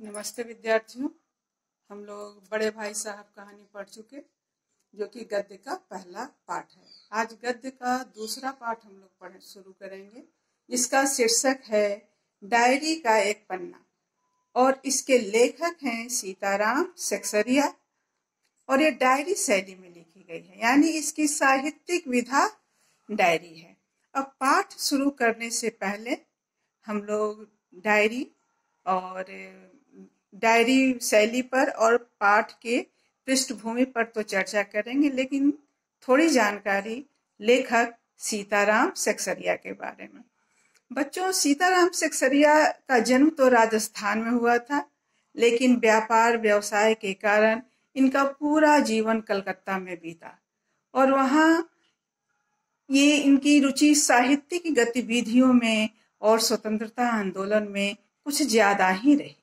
नमस्ते विद्यार्थियों। हम लोग बड़े भाई साहब कहानी पढ़ चुके, जो कि गद्य का पहला पाठ है। आज गद्य का दूसरा पाठ हम लोग पढ़ शुरू करेंगे, जिसका शीर्षक है डायरी का एक पन्ना, और इसके लेखक हैं सीताराम सेक्सरिया, और ये डायरी शैली में लिखी गई है, यानी इसकी साहित्यिक विधा डायरी है। अब पाठ शुरू करने से पहले हम लोग डायरी और डायरी शैली पर और पाठ के पृष्ठभूमि पर तो चर्चा करेंगे, लेकिन थोड़ी जानकारी लेखक सीताराम सेक्सरिया के बारे में। बच्चों, सीताराम सेक्सरिया का जन्म तो राजस्थान में हुआ था, लेकिन व्यापार व्यवसाय के कारण इनका पूरा जीवन कलकत्ता में बीता, और वहाँ ये इनकी रुचि साहित्यिक गतिविधियों में और स्वतंत्रता आंदोलन में कुछ ज्यादा ही रही।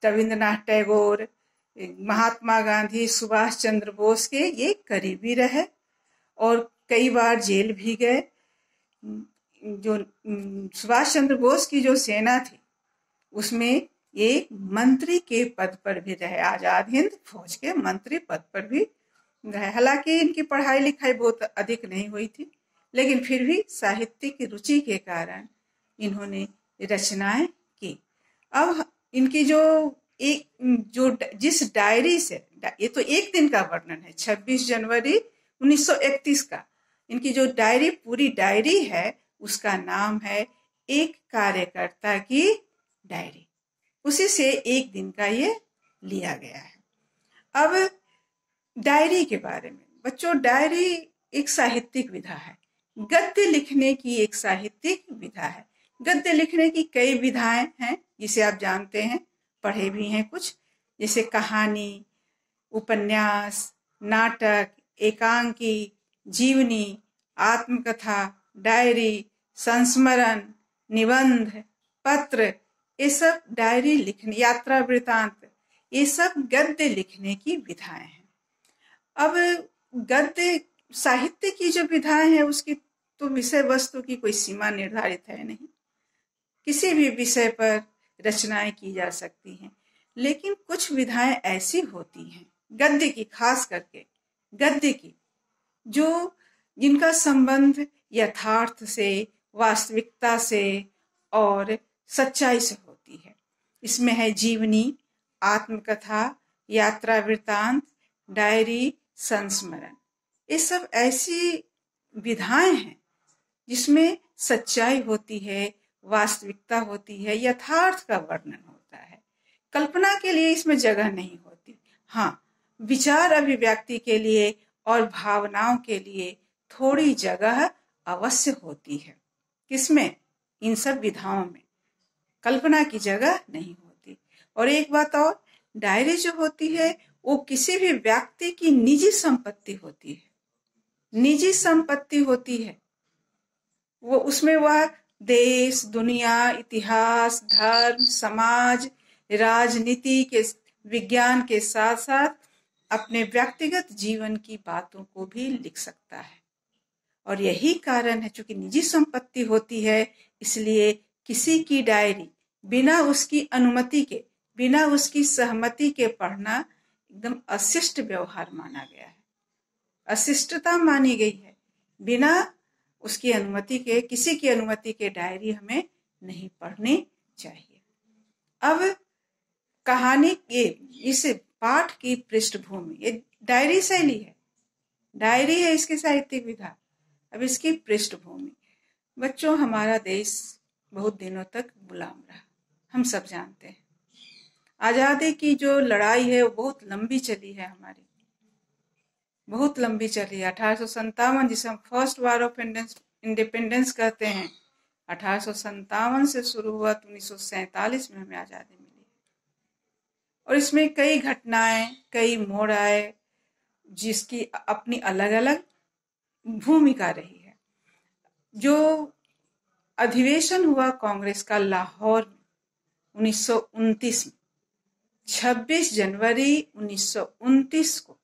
रविंद्रनाथ टैगोर, महात्मा गांधी, सुभाष चंद्र बोस के ये करीबी रहे और कई बार जेल भी गए। जो सुभाष चंद्र बोस की जो सेना थी, उसमें ये मंत्री के पद पर भी रहे, आजाद हिंद फौज के मंत्री पद पर भी रहे। हालांकि इनकी पढ़ाई लिखाई बहुत अधिक नहीं हुई थी, लेकिन फिर भी साहित्यिक रुचि के कारण इन्होंने रचनाएं की। अब इनकी जिस डायरी से, ये तो एक दिन का वर्णन है, 26 जनवरी 1931 का, इनकी जो डायरी पूरी डायरी है उसका नाम है एक कार्यकर्ता की डायरी। उसी से एक दिन का ये लिया गया है। अब डायरी के बारे में बच्चों, डायरी एक साहित्यिक विधा है, गद्य लिखने की एक साहित्यिक विधा है। गद्य लिखने की कई विधाएं हैं, जिसे आप जानते हैं, पढ़े भी हैं कुछ, जैसे कहानी, उपन्यास, नाटक, एकांकी, जीवनी, आत्मकथा, डायरी, संस्मरण, निबंध, पत्र, ये सब डायरी लिखने, यात्रा वृतांत, ये सब गद्य लिखने की विधाएं हैं। अब गद्य साहित्य की जो विधाएं हैं, उसकी तो विषय वस्तु की कोई सीमा निर्धारित है नहीं, किसी भी विषय पर रचनाएं की जा सकती हैं। लेकिन कुछ विधाएं ऐसी होती हैं, गद्य की, खास करके गद्य की, जो जिनका संबंध यथार्थ से, वास्तविकता से और सच्चाई से होती है। इसमें है जीवनी, आत्मकथा, यात्रा वृतांत, डायरी, संस्मरण। ये सब ऐसी विधाएं हैं जिसमें सच्चाई होती है, वास्तविकता होती है, यथार्थ का वर्णन होता है। कल्पना के लिए इसमें जगह नहीं होती। हाँ, विचार अभिव्यक्ति के लिए और भावनाओं के लिए थोड़ी जगह अवश्य होती है। किसमें? इन सब विधाओं में कल्पना की जगह नहीं होती। और एक बात और, डायरी जो होती है वो किसी भी व्यक्ति की निजी संपत्ति होती है, निजी संपत्ति होती है। वो उसमें वह देश, दुनिया, इतिहास, धर्म, समाज, राजनीति के, विज्ञान के साथ साथ अपने व्यक्तिगत जीवन की बातों को भी लिख सकता है। और यही कारण है, चूंकि निजी संपत्ति होती है, इसलिए किसी की डायरी बिना उसकी अनुमति के, बिना उसकी सहमति के पढ़ना एकदम अशिष्ट व्यवहार माना गया है, अशिष्टता मानी गई है। बिना उसकी अनुमति के, किसी की अनुमति के डायरी हमें नहीं पढ़नी चाहिए। अब कहानी के इस पाठ की पृष्ठभूमि, ये डायरी शैली है, डायरी है इसकी साहित्यिक विधा। अब इसकी पृष्ठभूमि, बच्चों, हमारा देश बहुत दिनों तक गुलाम रहा, हम सब जानते हैं। आजादी की जो लड़ाई है वो बहुत लंबी चली है, हमारी बहुत लंबी चली है। 1857, जिसे हम फर्स्ट वार ऑफ इंडिपेंडेंस कहते हैं, 1857 से शुरू हुआ तो 1947 में हमें आजादी मिली। और इसमें कई घटनाएं, कई मोड़ आए, जिसकी अपनी अलग अलग भूमिका रही है। जो अधिवेशन हुआ कांग्रेस का लाहौर में 1929 में, 26 जनवरी 1929 को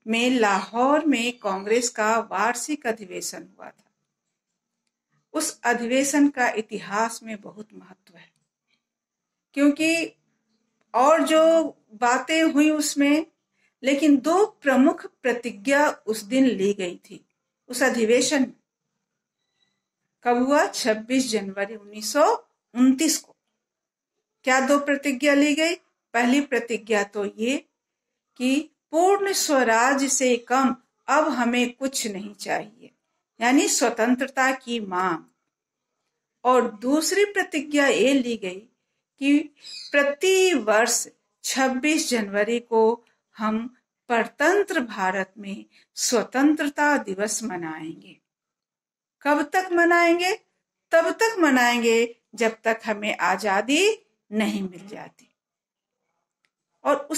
में लाहौर में कांग्रेस का वार्षिक अधिवेशन हुआ था। उस अधिवेशन का इतिहास में बहुत महत्व है, क्योंकि और जो बातें हुई उसमें, लेकिन दो प्रमुख प्रतिज्ञा उस दिन ली गई थी उस अधिवेशन में। कब हुआ? 26 जनवरी 1929 को। क्या दो प्रतिज्ञा ली गई? पहली प्रतिज्ञा तो ये कि पूर्ण स्वराज से कम अब हमें कुछ नहीं चाहिए, यानी स्वतंत्रता की मांग। और दूसरी प्रतिज्ञा ये ली गई कि प्रति वर्ष 26 जनवरी को हम परतंत्र भारत में स्वतंत्रता दिवस मनाएंगे। कब तक मनाएंगे? तब तक मनाएंगे जब तक हमें आजादी नहीं मिल जाती। और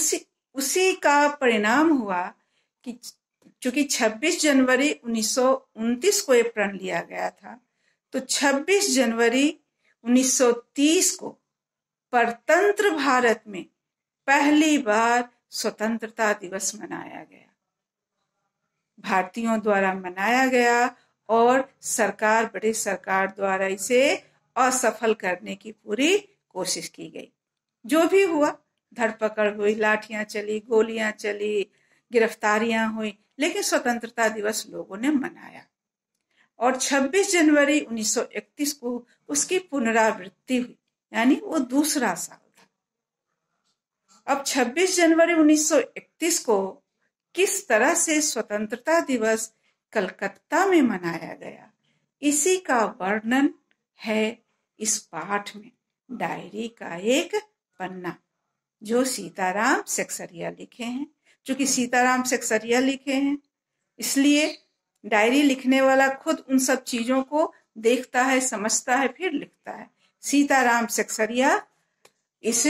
उसी का परिणाम हुआ कि चूंकि 26 जनवरी 1929 को ये प्रण लिया गया था, तो 26 जनवरी 1930 को परतंत्र भारत में पहली बार स्वतंत्रता दिवस मनाया गया, भारतीयों द्वारा मनाया गया। और ब्रिटिश सरकार द्वारा इसे असफल करने की पूरी कोशिश की गई। जो भी हुआ, धरपकड़ हुई, लाठियां चली, गोलियां चली, गिरफ्तारियां हुई, लेकिन स्वतंत्रता दिवस लोगों ने मनाया। और 26 जनवरी 1931 को उसकी पुनरावृत्ति हुई, यानी वो दूसरा साल था। अब 26 जनवरी 1931 को किस तरह से स्वतंत्रता दिवस कलकत्ता में मनाया गया, इसी का वर्णन है इस पाठ में। डायरी का एक पन्ना जो सीताराम सेक्सरिया लिखे हैं। चूंकि सीताराम सेक्सरिया लिखे हैं, इसलिए डायरी लिखने वाला खुद उन सब चीजों को देखता है, समझता है, फिर लिखता है। सीताराम सेक्सरिया इस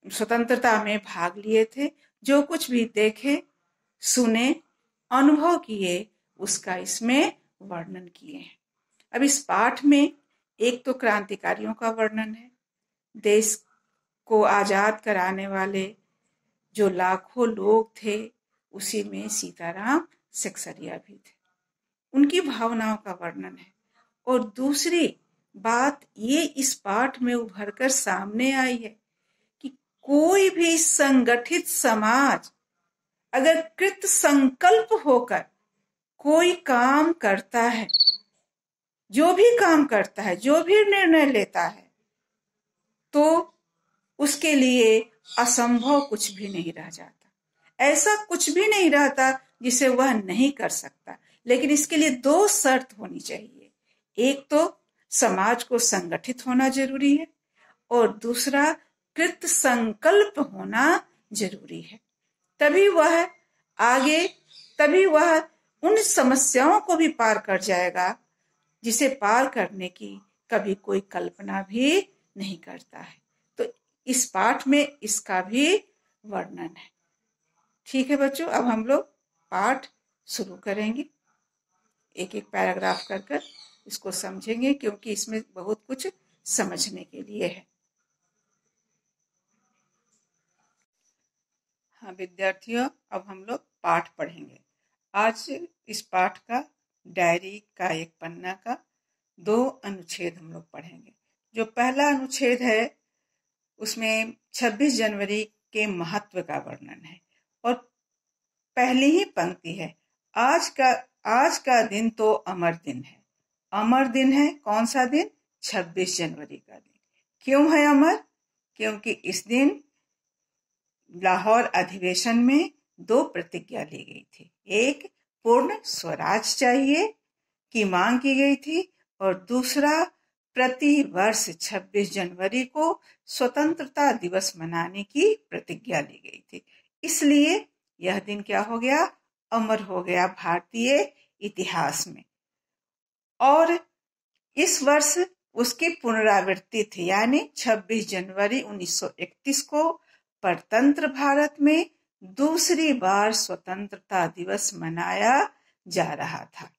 स्वतंत्रता में भाग लिए थे। जो कुछ भी देखे, सुने, अनुभव किए, उसका इसमें वर्णन किए हैं। अब इस पाठ में एक तो क्रांतिकारियों का वर्णन है, देश को आजाद कराने वाले जो लाखों लोग थे, उसी में सीताराम सेक्सरिया भी थे, उनकी भावनाओं का वर्णन है। और दूसरी बात ये इस पाठ में उभर कर सामने आई है कि कोई भी संगठित समाज अगर कृत संकल्प होकर कोई काम करता है, जो भी काम करता है, जो भी निर्णय लेता है, तो उसके लिए असंभव कुछ भी नहीं रह जाता। ऐसा कुछ भी नहीं रहता जिसे वह नहीं कर सकता। लेकिन इसके लिए दो शर्त होनी चाहिए। एक तो समाज को संगठित होना जरूरी है, और दूसरा कृत संकल्प होना जरूरी है। तभी वह उन समस्याओं को भी पार कर जाएगा जिसे पार करने की कभी कोई कल्पना भी नहीं करता है। तो इस पाठ में इसका भी वर्णन है। ठीक है बच्चों, अब हम लोग पाठ शुरू करेंगे। एक एक पैराग्राफ कर इसको समझेंगे, क्योंकि इसमें बहुत कुछ समझने के लिए है। हाँ विद्यार्थियों, अब हम लोग पाठ पढ़ेंगे। आज इस पाठ का डायरी का एक पन्ना का 2 अनुच्छेद हम लोग पढ़ेंगे। जो पहला अनुच्छेद है उसमें 26 जनवरी के महत्व का वर्णन है, और पहली ही पंक्ति है, आज का दिन तो अमर दिन है। अमर दिन है, कौन सा दिन? 26 जनवरी का दिन। क्यों है अमर? क्योंकि इस दिन लाहौर अधिवेशन में 2 प्रतिज्ञा ली गई थी। एक पूर्ण स्वराज चाहिए की मांग की गई थी, और दूसरा प्रति वर्ष 26 जनवरी को स्वतंत्रता दिवस मनाने की प्रतिज्ञा ली गई थी। इसलिए यह दिन क्या हो गया? अमर हो गया भारतीय इतिहास में। और इस वर्ष उसकी पुनरावृत्ति थी, यानी 26 जनवरी 1931 को परतंत्र भारत में दूसरी बार स्वतंत्रता दिवस मनाया जा रहा था।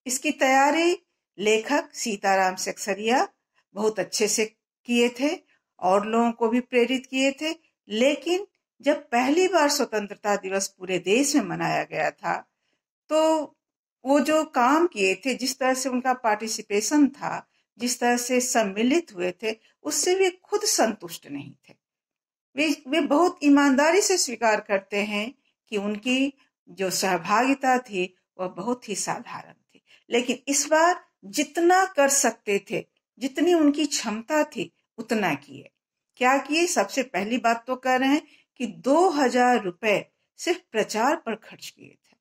इसकी तैयारी लेखक सीताराम सेक्सरिया बहुत अच्छे से किए थे, और लोगों को भी प्रेरित किए थे। लेकिन जब पहली बार स्वतंत्रता दिवस पूरे देश में मनाया गया था, तो वो जो काम किए थे, जिस तरह से उनका पार्टिसिपेशन था, जिस तरह से सम्मिलित हुए थे, उससे वे खुद संतुष्ट नहीं थे। वे बहुत ईमानदारी से स्वीकार करते हैं कि उनकी जो सहभागिता थी वह बहुत ही साधारण थी, लेकिन इस बार जितना कर सकते थे, जितनी उनकी क्षमता थी, उतना किए। क्या किए? सबसे पहली बात तो कह रहे हैं कि 2000 रुपए सिर्फ प्रचार पर खर्च किए थे।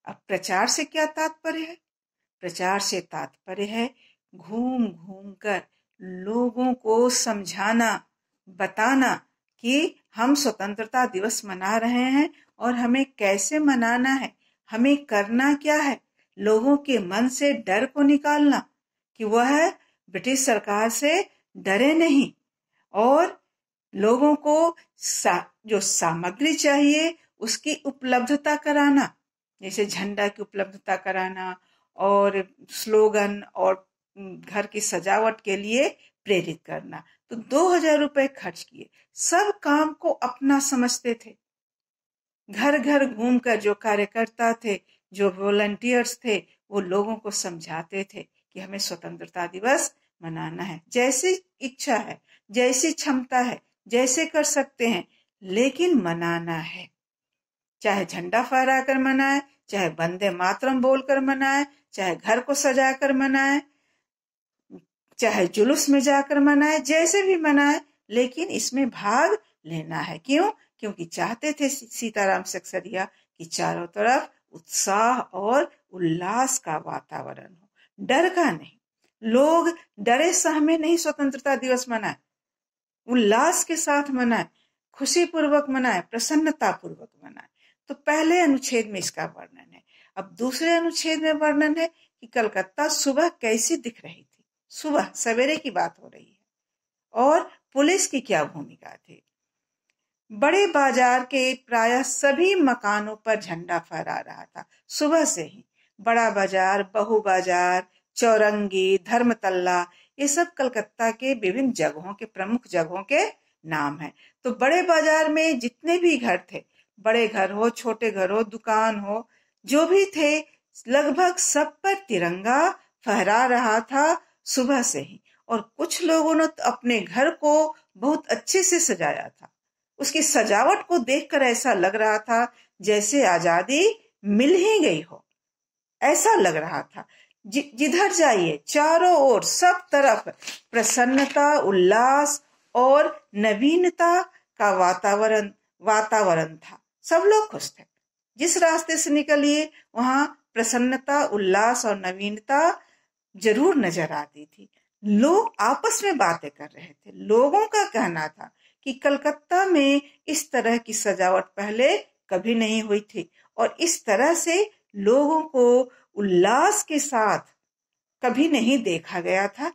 अब प्रचार से क्या तात्पर्य है? प्रचार से तात्पर्य है घूम घूम कर लोगों को समझाना, बताना कि हम स्वतंत्रता दिवस मना रहे हैं और हमें कैसे मनाना है, हमें करना क्या है। लोगों के मन से डर को निकालना कि वह ब्रिटिश सरकार से डरे नहीं, और लोगों को जो सामग्री चाहिए उसकी उपलब्धता कराना, जैसे झंडा की उपलब्धता कराना और स्लोगन और घर की सजावट के लिए प्रेरित करना। तो 2000 रुपए खर्च किए। सब काम को अपना समझते थे। घर घर घूमकर जो कार्यकर्ता थे, जो वॉलंटियर्स थे, वो लोगों को समझाते थे कि हमें स्वतंत्रता दिवस मनाना है। जैसी इच्छा है, जैसी क्षमता है, जैसे कर सकते हैं, लेकिन मनाना है। चाहे झंडा फहरा कर मनाए, चाहे वंदे मातरम बोलकर मनाए, चाहे घर को सजाकर मनाए, चाहे जुलूस में जाकर मनाए, जैसे भी मनाए, लेकिन इसमें भाग लेना है। क्यों? क्योंकि चाहते थे सीताराम सक्सेना कि चारों तरफ उत्साह और उल्लास का वातावरण हो, डर का नहीं। लोग डरे सहमे नहीं स्वतंत्रता दिवस मनाए, उल्लास के साथ मनाए, खुशी पूर्वक मनाए, प्रसन्नता पूर्वक मनाए। तो पहले अनुच्छेद में इसका वर्णन है। अब दूसरे अनुच्छेद में वर्णन है कि कलकत्ता सुबह कैसी दिख रही थी। सुबह सवेरे की बात हो रही है और पुलिस की क्या भूमिका थी। बड़े बाजार के प्रायः सभी मकानों पर झंडा फहरा रहा था सुबह से ही। बड़ा बाजार, बहु बाजार, चौरंगी, धर्मतल्ला, ये सब कलकत्ता के विभिन्न जगहों के प्रमुख जगहों के नाम हैं। तो बड़े बाजार में जितने भी घर थे, बड़े घर हो, छोटे घर हो, दुकान हो, जो भी थे, लगभग सब पर तिरंगा फहरा रहा था सुबह से ही। और कुछ लोगों ने तो अपने घर को बहुत अच्छे से सजाया था। उसकी सजावट को देखकर ऐसा लग रहा था जैसे आजादी मिल ही गई हो, ऐसा लग रहा था। जिधर जाइए चारों ओर सब तरफ प्रसन्नता, उल्लास और नवीनता का वातावरण था। सब लोग खुश थे। जिस रास्ते से निकलिए वहां प्रसन्नता, उल्लास और नवीनता जरूर नजर आती थी। लोग आपस में बातें कर रहे थे। लोगों का कहना था कि कलकत्ता में इस तरह की सजावट पहले कभी नहीं हुई थी और इस तरह से लोगों को उल्लास के साथ कभी नहीं देखा गया था।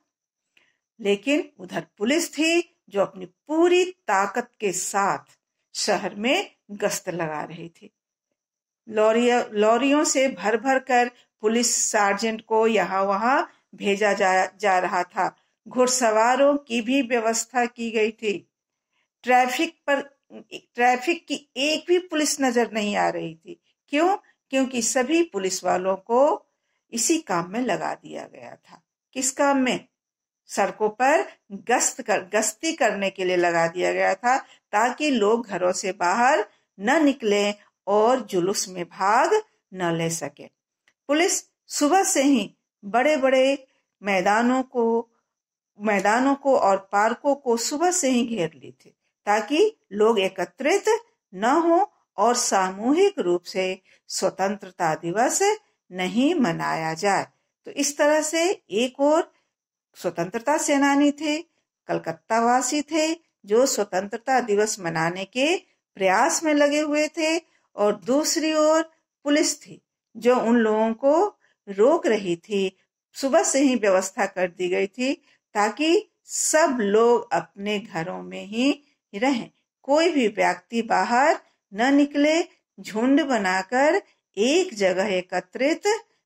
लेकिन उधर पुलिस थी जो अपनी पूरी ताकत के साथ शहर में गश्त लगा रही थी। लॉरियों से भर भर कर पुलिस सार्जेंट को यहाँ वहां भेजा जा रहा था। घुड़सवारों की भी व्यवस्था की गई थी। ट्रैफिक की एक भी पुलिस नजर नहीं आ रही थी। क्यों? क्योंकि सभी पुलिस वालों को इसी काम में लगा दिया गया था। किस काम में? सड़कों पर गश्ती करने के लिए लगा दिया गया था, ताकि लोग घरों से बाहर न निकले और जुलूस में भाग न ले सके। पुलिस सुबह से ही बड़े बड़े मैदानों को और पार्कों को सुबह से ही घेर ली थी, ताकि लोग एकत्रित न हो और सामूहिक रूप से स्वतंत्रता दिवस नहीं मनाया जाए। तो इस तरह से एक और स्वतंत्रता सेनानी थे, कलकत्ता वासी थे, जो स्वतंत्रता दिवस मनाने के प्रयास में लगे हुए थे, और दूसरी ओर पुलिस थी जो उन लोगों को रोक रही थी। सुबह से ही व्यवस्था कर दी गई थी ताकि सब लोग अपने घरों में ही रहें, कोई भी व्यक्ति बाहर न निकले, झुंड बनाकर एक जगह एकत्रित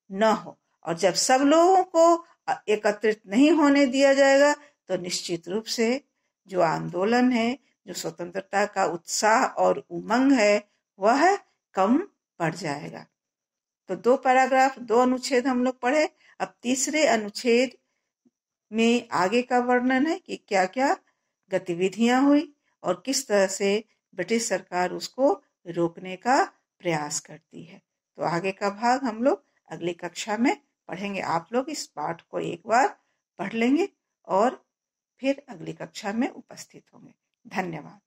न हो। और जब सब लोगों को एकत्रित नहीं होने दिया जाएगा तो निश्चित रूप से जो आंदोलन है, जो स्वतंत्रता का उत्साह और उमंग है, वह कम पड़ जाएगा। तो 2 पैराग्राफ, 2 अनुच्छेद हम लोग पढ़े। अब तीसरे अनुच्छेद में आगे का वर्णन है कि क्या क्या गतिविधियां हुई और किस तरह से ब्रिटिश सरकार उसको रोकने का प्रयास करती है। तो आगे का भाग हम लोग अगली कक्षा में पढ़ेंगे। आप लोग इस पाठ को एक बार पढ़ लेंगे और फिर अगली कक्षा में उपस्थित होंगे। धन्यवाद।